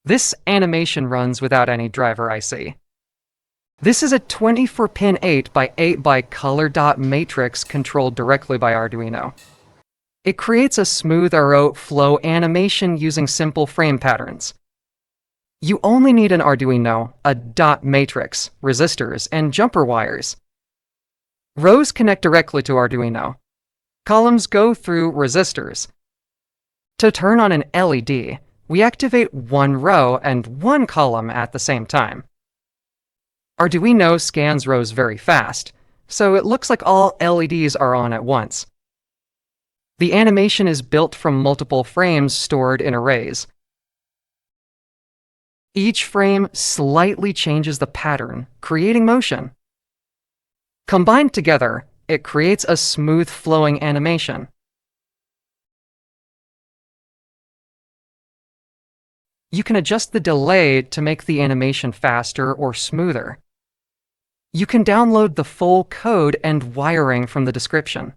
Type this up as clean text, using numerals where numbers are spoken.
This animation runs without any driver IC. This is a 24-pin 8x8 color dot matrix controlled directly by Arduino. It creates a smooth arrow flow animation using simple frame patterns. You only need an Arduino, a dot matrix, resistors, and jumper wires. Rows connect directly to Arduino. Columns go through resistors. To turn on an LED, we activate one row and one column at the same time. Arduino scans rows very fast, so it looks like all LEDs are on at once. The animation is built from multiple frames stored in arrays. Each frame slightly changes the pattern, creating motion. Combined together, it creates a smooth flowing animation. You can adjust the delay to make the animation faster or smoother. You can download the full code and wiring from the description.